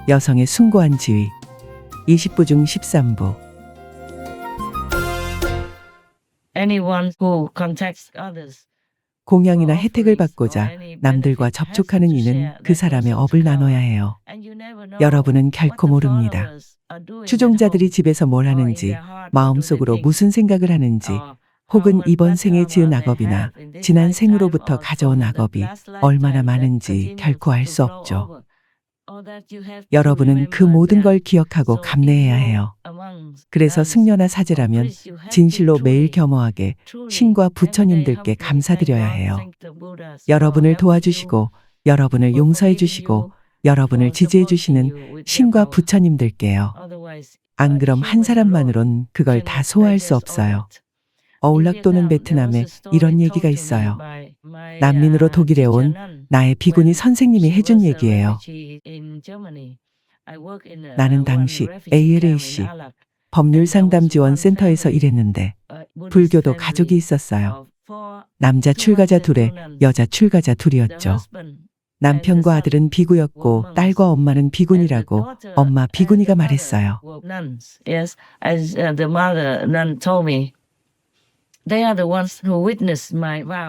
여성의 숭고한 지위. 20부 중 13부. Anyone who contacts others 공양이나 혜택을 받고자 남들과 접촉하는 이는 그 사람의 업을 나눠야 해요. 여러분은 결코 모릅니다. 추종자들이 집에서 뭘 하는지, 마음속으로 무슨 생각을 하는지, 혹은 이번 생에 지은 악업이나 지난 생으로부터 가져온 악업이 얼마나 많은지 결코 알 수 없죠. 여러분은 그 모든 걸 기억하고 감내해야 해요. 그래서 승려나 사제라면 진실로 매일 겸허하게 신과 부처님들께 감사드려야 해요. 여러분을 도와주시고, 여러분을 용서해 주시고, 여러분을 지지해 주시는 신과 부처님들께요. 안 그럼 한 사람만으론 그걸 다 소화할 수 없어요. 어울락 또는 베트남에 이런 얘기가 있어요. 난민으로 독일에 온 나의 비구니 선생님이 해준 얘기예요. 나는 당시 ALAC 법률상담지원센터에서 일했는데 불교도 가족이 있었어요. 남자 출가자 둘에 여자 출가자 둘이었죠. 남편과 아들은 비구였고 딸과 엄마는 비구니라고 엄마 비구니가 말했어요.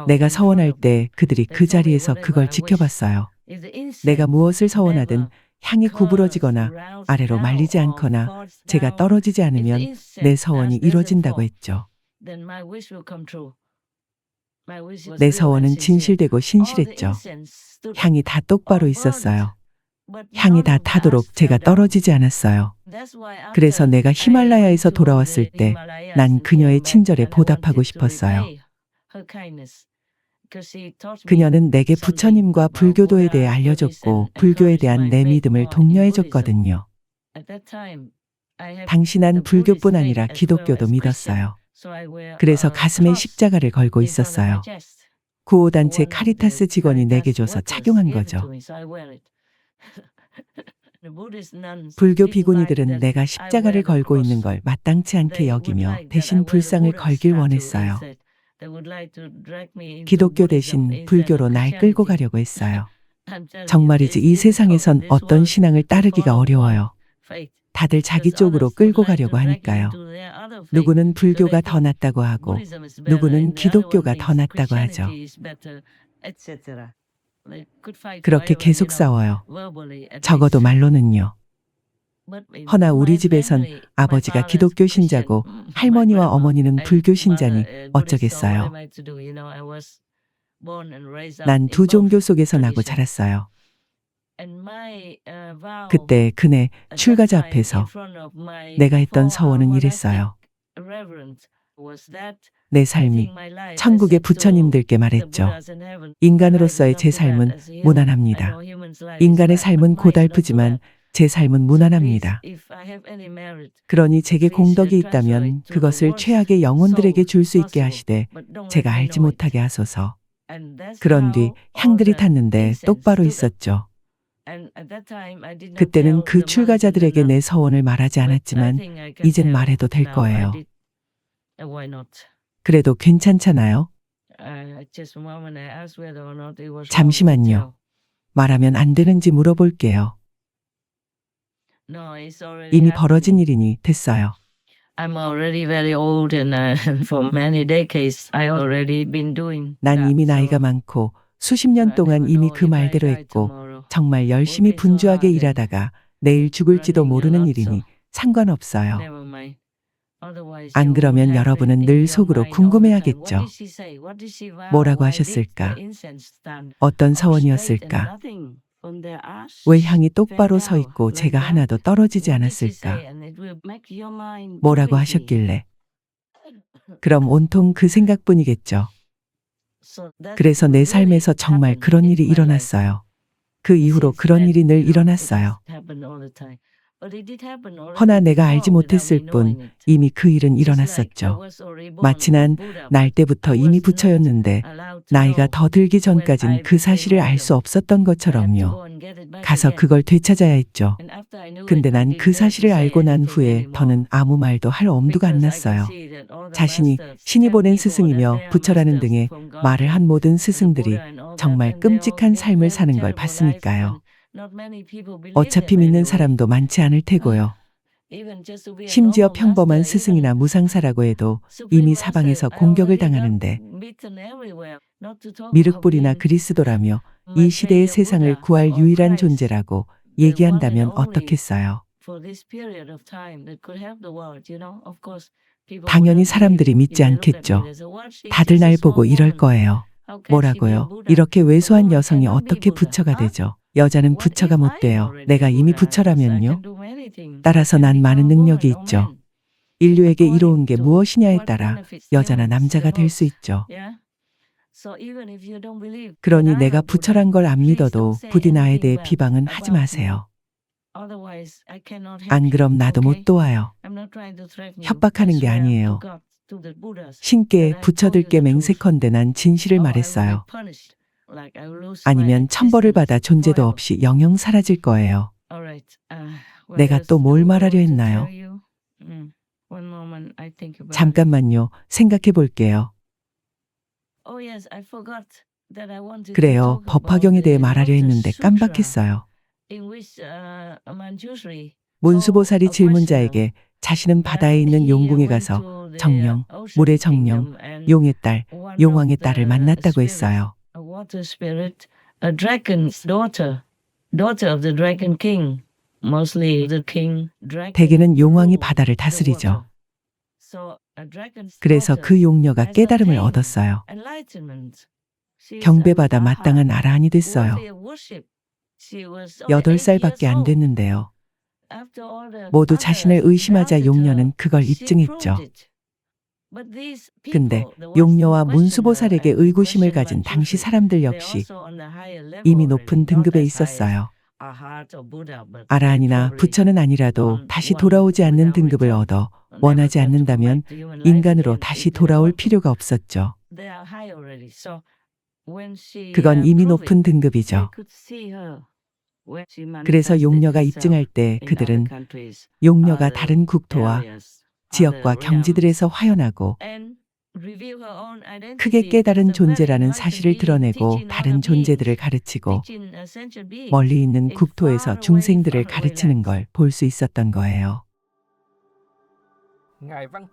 내가 서원할 때 그들이 그 자리에서 그걸 지켜봤어요. 내가 무엇을 서원하든 향이 구부러지거나 아래로 말리지 않거나 제가 떨어지지 않으면 내 서원이 이루어진다고 했죠. 내 서원은 진실되고 신실했죠. 향이 다 똑바로 있었어요. 향이 다 타도록 제가 떨어지지 않았어요. 그래서 내가 히말라야에서 돌아왔을 때 난 그녀의 친절에 보답하고 싶었어요. 그녀는 내게 부처님과 불교도에 대해 알려줬고 불교에 대한 내 믿음을 독려해줬거든요. 당시 난 불교뿐 아니라 기독교도 믿었어요. 그래서 가슴에 십자가를 걸고 있었어요. 구호단체 카리타스 직원이 내게 줘서 착용한 거죠. 불교 비구니들은 내가 십자가를 걸고 있는 걸 마땅치 않게 여기며 대신 불상을 걸길 원했어요. 기독교 대신 불교로 날 끌고 가려고 했어요. 정말이지 이 세상에선 어떤 신앙을 따르기가 어려워요. 다들 자기 쪽으로 끌고 가려고 하니까요. 누구는 불교가 더 낫다고 하고 누구는 기독교가 더 낫다고 하죠. 그렇게 계속 싸워요. 적어도 말로는요. 허나 우리 집에선 아버지가 기독교 신자고 할머니와 어머니는 불교 신자니 어쩌겠어요. 난 두 종교 속에서 나고 자랐어요. 그때 그네 출가자 앞에서 내가 했던 서원은 이랬어요. 내 삶이 천국의 부처님들께 말했죠. 인간으로서의 제 삶은 무난합니다. 인간의 삶은 고달프지만 제 삶은 무난합니다. 그러니 제게 공덕이 있다면 그것을 최악의 영혼들에게 줄 수 있게 하시되 제가 알지 못하게 하소서. 그런 뒤 향들이 탔는데 똑바로 있었죠. 그때는 그 출가자들에게 내 서원을 말하지 않았지만 이젠 말해도 될 거예요. 그래도 괜찮잖아요? 잠시만요. 말하면 안 되는지 물어볼게요. 이미 벌어진 일이니 됐어요. 난 이미 나이가 많고 수십 년 동안 이미 그 말대로 했고 정말 열심히 분주하게 일하다가 내일 죽을지도 모르는 일이니 상관없어요. 안 그러면 여러분은 늘 속으로 궁금해하겠죠. 뭐라고 하셨을까? 어떤 서원이었을까? 왜 향이 똑바로 서 있고 제가 하나도 떨어지지 않았을까? 뭐라고 하셨길래? 그럼 온통 그 생각뿐이겠죠. 그래서 내 삶에서 정말 그런 일이 일어났어요. 그 이후로 그런 일이 늘 일어났어요. 허나 내가 알지 못했을 뿐 이미 그 일은 일어났었죠. 마치 난 날 때부터 이미 부처였는데 나이가 더 들기 전까진 그 사실을 알 수 없었던 것처럼요. 가서 그걸 되찾아야 했죠. 근데 난 그 사실을 알고 난 후에 더는 아무 말도 할 엄두가 안 났어요. 자신이 신이 보낸 스승이며 부처라는 등의 말을 한 모든 스승들이 정말 끔찍한 삶을 사는 걸 봤으니까요. 어차피 믿는 사람도 많지 않을 테고요. 심지어 평범한 스승이나 무상사라고 해도 이미 사방에서 공격을 당하는데 미륵불이나 그리스도라며 이 시대의 세상을 구할 유일한 존재라고 얘기한다면 어떻겠어요? 당연히 사람들이 믿지 않겠죠. 다들 날 보고 이럴 거예요. 뭐라고요? 이렇게 왜소한 여성이 어떻게 부처가 되죠? 여자는 부처가 못 돼요. 내가 이미 부처라면요? 따라서 난 많은 능력이 있죠. 인류에게 이로운 게 무엇이냐에 따라 여자나 남자가 될 수 있죠. 그러니 내가 부처란 걸 안 믿어도 부디 나에 대해 비방은 하지 마세요. 안 그럼 나도 못 도와요. 협박하는 게 아니에요. 신께 부처들께 맹세컨대 난 진실을 말했어요. 아니면 천벌을 받아 존재도 없이 영영 사라질 거예요. 내가 또 뭘 말하려 했나요? 잠깐만요. 생각해 볼게요. 그래요. 법화경에 대해 말하려 했는데 깜박했어요. 문수보살이 질문자에게 자신은 바다에 있는 용궁에 가서 정령, 물의 정령, 용의 딸, 용왕의 딸을 만났다고 했어요. 대개는 용왕이 바다를 다스리죠. 그래서 그 용녀가 깨달음을 얻었어요. 경배받아 마땅한 아라한이 됐어요. 8살밖에 안 됐는데요. 모두 자신을 의심하자 용녀는 그걸 입증했죠. 근데 용녀와 문수보살에게 의구심을 가진 당시 사람들 역시 이미 높은 등급에 있었어요. 아라한이나 부처는 아니라도 다시 돌아오지 않는 등급을 얻어 원하지 않는다면 인간으로 다시 돌아올 필요가 없었죠. 그건 이미 높은 등급이죠. 그래서 용녀가 입증할 때 그들은 용녀가 다른 국토와 지역과 경지들에서 화연하고 크게 깨달은 존재라는 사실을 드러내고 다른 존재들을 가르치고 멀리 있는 국토에서 중생들을 가르치는 걸 볼 수 있었던 거예요.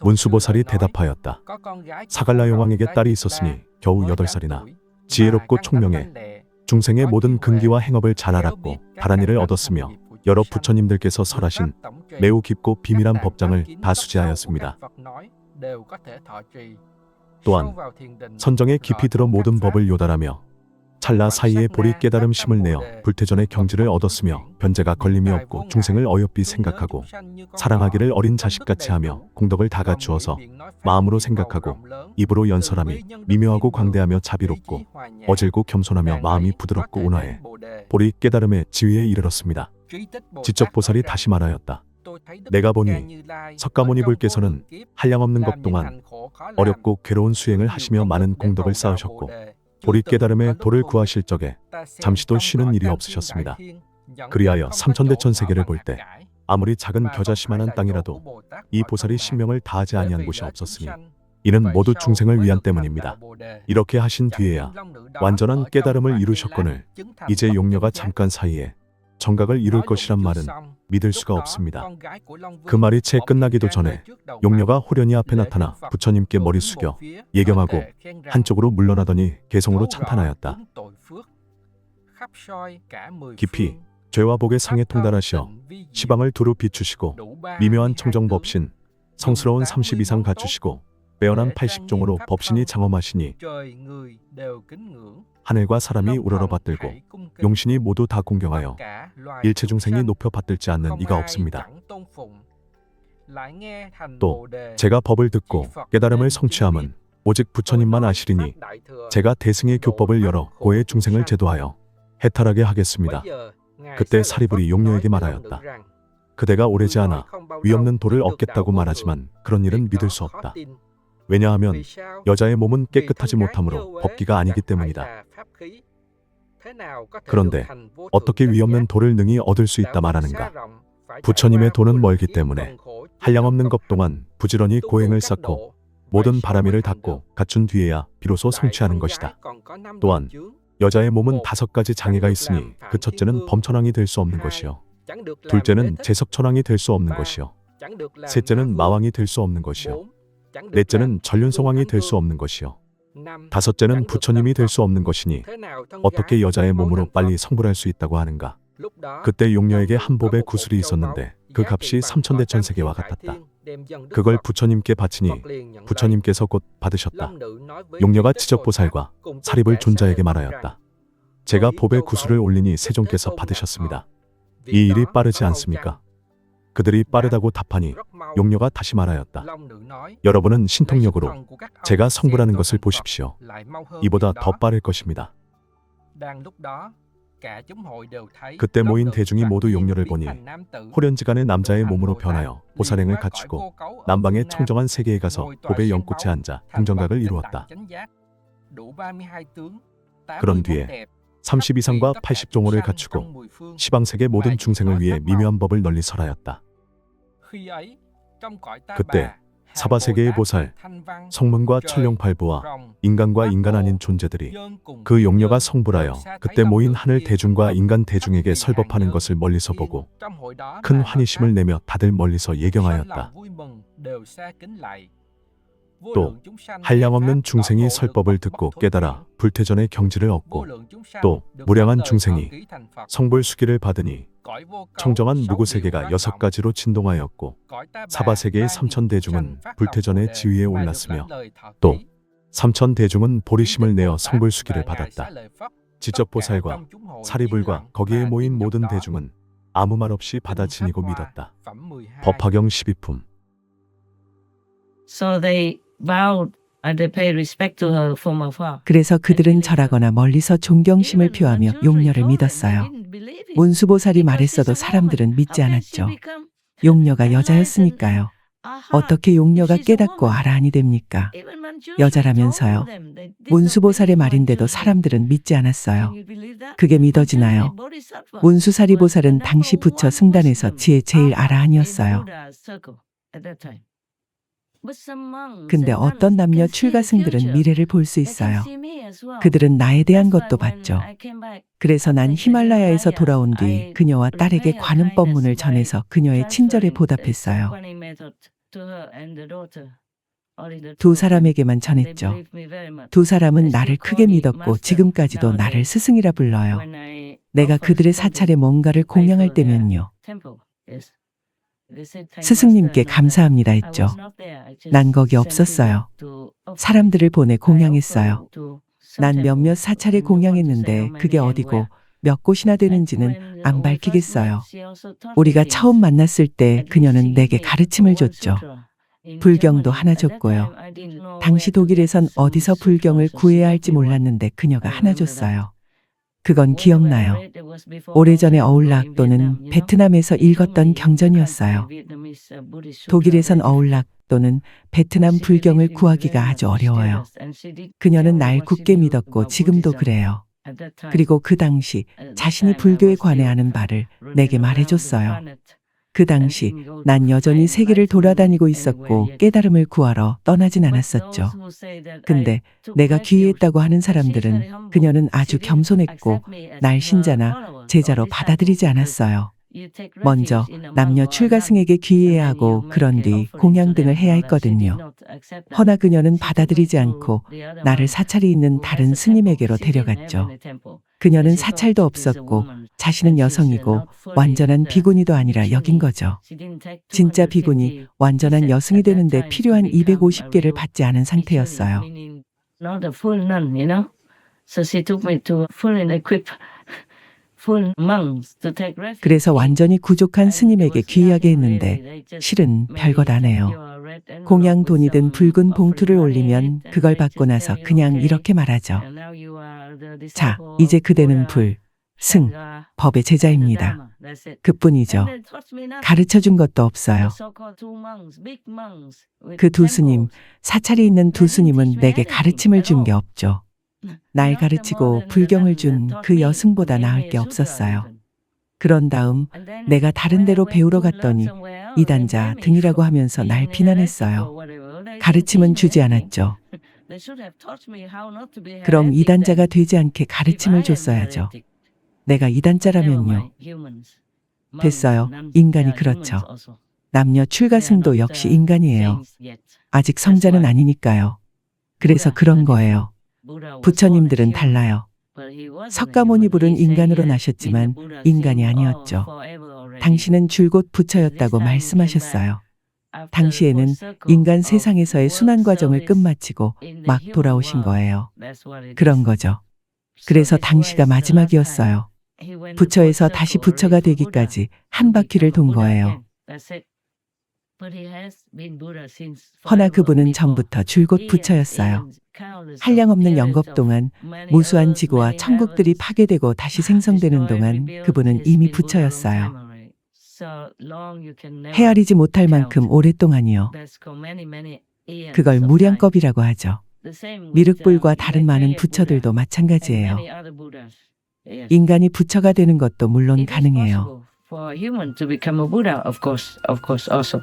문수보살이 대답하였다. 사갈라 용왕에게 딸이 있었으니 겨우 8살이나 지혜롭고 총명해 중생의 모든 근기와 행업을 잘 알았고 바란 일을 얻었으며 여러 부처님들께서 설하신 매우 깊고 비밀한 법장을 다 수지하였습니다. 또한 선정에 깊이 들어 모든 법을 요달하며 찰나 사이에 보리 깨달음 심을 내어 불태전의 경지를 얻었으며 변제가 걸림이 없고 중생을 어여삐 생각하고 사랑하기를 어린 자식같이 하며 공덕을 다 갖추어서 마음으로 생각하고 입으로 연설함이 미묘하고 광대하며 자비롭고 어질고 겸손하며 마음이 부드럽고 온화해 보리 깨달음의 지위에 이르렀습니다. 지적보살이 다시 말하였다. 내가 보니 석가모니 불께서는 한량없는 것 동안 어렵고 괴로운 수행을 하시며 많은 공덕을 쌓으셨고 보리 깨달음의 도를 구하실 적에 잠시도 쉬는 일이 없으셨습니다. 그리하여 삼천대천 세계를 볼 때 아무리 작은 겨자씨만한 땅이라도 이 보살이 신명을 다하지 아니한 곳이 없었으니 이는 모두 중생을 위한 때문입니다. 이렇게 하신 뒤에야 완전한 깨달음을 이루셨거늘 이제 용녀가 잠깐 사이에 정각을 이룰 것이란 말은 믿을 수가 없습니다. 그 말이 채 끝나기도 전에 용녀가 호련히 앞에 나타나 부처님께 머리 숙여 예경하고 한쪽으로 물러나더니 개성으로 찬탄하였다. 깊이 죄와 복의 상에 통달하시어 시방을 두루 비추시고 미묘한 청정법신 성스러운 30 이상 갖추시고 빼어난 80종으로 법신이 장엄하시니 하늘과 사람이 우러러 받들고 용신이 모두 다 공경하여 일체 중생이 높여 받들지 않는 이가 없습니다. 또 제가 법을 듣고 깨달음을 성취함은 오직 부처님만 아시리니 제가 대승의 교법을 열어 고의 중생을 제도하여 해탈하게 하겠습니다. 그때 사리불이 용녀에게 말하였다. 그대가 오래지 않아 위없는 도를 얻겠다고 말하지만 그런 일은 믿을 수 없다. 왜냐하면 여자의 몸은 깨끗하지 못하므로 법기가 아니기 때문이다. 그런데 어떻게 위없는 도를 능히 얻을 수 있다 말하는가? 부처님의 도는 멀기 때문에 한량없는 것 동안 부지런히 고행을 쌓고 모든 바라미를 닦고 갖춘 뒤에야 비로소 성취하는 것이다. 또한 여자의 몸은 5가지 장애가 있으니 그 첫째는 범천왕이 될 수 없는 것이요. 둘째는 재석천왕이 될 수 없는 것이요. 셋째는 마왕이 될 수 없는 것이요. 넷째는 전륜성왕이 될 수 없는 것이요. 다섯째는 부처님이 될 수 없는 것이니 어떻게 여자의 몸으로 빨리 성불할 수 있다고 하는가. 그때 용녀에게 한 법의 구슬이 있었는데 그 값이 3,000대천세계와 같았다. 그걸 부처님께 바치니 부처님께서 곧 받으셨다. 용녀가 지적보살과 사립을 존자에게 말하였다. 제가 법의 구슬을 올리니 세종께서 받으셨습니다. 이 일이 빠르지 않습니까? 그들이 빠르다고 답하니 용녀가 다시 말하였다. 여러분은 신통력으로 제가 성불하는 것을 보십시오. 이보다 더 빠를 것입니다. 그때 모인 대중이 모두 용녀를 보니 호련지간의 남자의 몸으로 변하여 보살행을 갖추고 남방의 청정한 세계에 가서 법의 연꽃에 앉아 궁정각을 이루었다. 그런 뒤에 32상과 80종호를 갖추고 시방세계 모든 중생을 위해 미묘한 법을 널리 설하였다. 그때 사바세계의 보살, 성문과 천룡팔부와 인간과 인간 아닌 존재들이 그 용녀가 성불하여 그때 모인 하늘 대중과 인간 대중에게 설법하는 것을 멀리서 보고 큰 환희심을 내며 다들 멀리서 예경하였다. 또 한량없는 중생이 설법을 듣고 깨달아 불태전의 경지를 얻고 또 무량한 중생이 성불수기를 받으니 청정한 무구세계가 6가지로 진동하였고 사바세계의 3,000대중은 불태전의 지위에 올랐으며 또 3,000대중은 보리심을 내어 성불수기를 받았다. 지적보살과 사리불과 거기에 모인 모든 대중은 아무 말 없이 받아 지니고 믿었다. 법화경 12품. So they bowed and they paid respect to her from afar. 그래서 그들은 절하거나 멀리서 존경심을 표하며 용녀를 믿었어요. 문수보살이 말했어도 사람들은 믿지 않았죠. 용녀가 여자였으니까요. 어떻게 용녀가 깨닫고 알아하니 됩니까? 여자라면서요. 문수보살의 말인데도 사람들은 믿지 않았어요. 그게 믿어지나요? 문수사리보살은 당시 부처 승단에서 지혜 제일 아라한이었어요. 근데 어떤 남녀 출가승들은 미래를 볼 수 있어요. 그들은 나에 대한 것도 봤죠. 그래서 난 히말라야에서 돌아온 뒤 그녀와 딸에게 관음법문을 전해서 그녀의 친절에 보답했어요. 두 사람에게만 전했죠. 두 사람은 나를 크게 믿었고 지금까지도 나를 스승이라 불러요. 내가 그들의 사찰에 뭔가를 공양할 때면요. 스승님께 감사합니다 했죠. 난 거기 없었어요. 사람들을 보내 공양했어요. 난 몇몇 사찰에 공양했는데 그게 어디고 몇 곳이나 되는지는 안 밝히겠어요. 우리가 처음 만났을 때 그녀는 내게 가르침을 줬죠. 불경도 하나 줬고요. 당시 독일에선 어디서 불경을 구해야 할지 몰랐는데 그녀가 하나 줬어요. 그건 기억나요. 오래전에 어울락도는 베트남에서 읽었던 경전이었어요. 독일에선 어울락도는 베트남 불경을 구하기가 아주 어려워요. 그녀는 날 굳게 믿었고 지금도 그래요. 그리고 그 당시 자신이 불교에 관해 아는 바를 내게 말해줬어요. 그 당시 난 여전히 세계를 돌아다니고 있었고 깨달음을 구하러 떠나진 않았었죠. 근데 내가 귀의했다고 하는 사람들은 그녀는 아주 겸손했고 날 신자나 제자로 받아들이지 않았어요. 먼저 남녀 출가승에게 귀의해야 하고 그런 뒤 공양 등을 해야 했거든요. 허나 그녀는 받아들이지 않고 나를 사찰이 있는 다른 스님에게로 데려갔죠. 그녀는 사찰도 없었고 자신은 여성이고 완전한 비구니도 아니라 여긴 거죠. 진짜 비구니, 완전한 여성이 되는데 필요한 250개를 받지 않은 상태였어요. Not a full nun, you know. So she took me to fully equipped full monks to take refuge. 그래서 완전히 부족한 스님에게 귀의하게 했는데 실은 별것 안 해요. 공양 돈이든 붉은 봉투를 올리면 그걸 받고 나서 그냥 이렇게 말하죠. 자, 이제 그대는 불, 승, 법의 제자입니다. 그뿐이죠. 가르쳐준 것도 없어요. 그 두 스님, 사찰이 있는 두 스님은 내게 가르침을 준 게 없죠. 날 가르치고 불경을 준 그 여승보다 나을 게 없었어요. 그런 다음 내가 다른 데로 배우러 갔더니 이단자 등이라고 하면서 날 비난했어요. 가르침은 주지 않았죠. 그럼 이단자가 되지 않게 가르침을 줬어야죠. 내가 이단자라면요. 됐어요. 인간이 그렇죠. 남녀 출가승도 역시 인간이에요. 아직 성자는 아니니까요. 그래서 그런 거예요. 부처님들은 달라요. 석가모니불은 인간으로 나셨지만 인간이 아니었죠. 당신은 줄곧 부처였다고 말씀하셨어요. 당시에는 인간 세상에서의 순환 과정을 끝마치고 막 돌아오신 거예요. 그런 거죠. 그래서 당시가 마지막이었어요. 부처에서 다시 부처가 되기까지 한 바퀴를 돈 거예요. 허나 그분은 전부터 줄곧 부처였어요. 한량없는 영겁 동안 무수한 지구와 천국들이 파괴되고 다시 생성되는 동안 그분은 이미 부처였어요. 헤아리지 못할 만큼 오랫동안이요. 그걸 무량겁이라고 하죠. 미륵불과 다른 많은 부처들도 마찬가지예요. 인간이 부처가 되는 것도 물론 가능해요. For human to become a Buddha, of course also.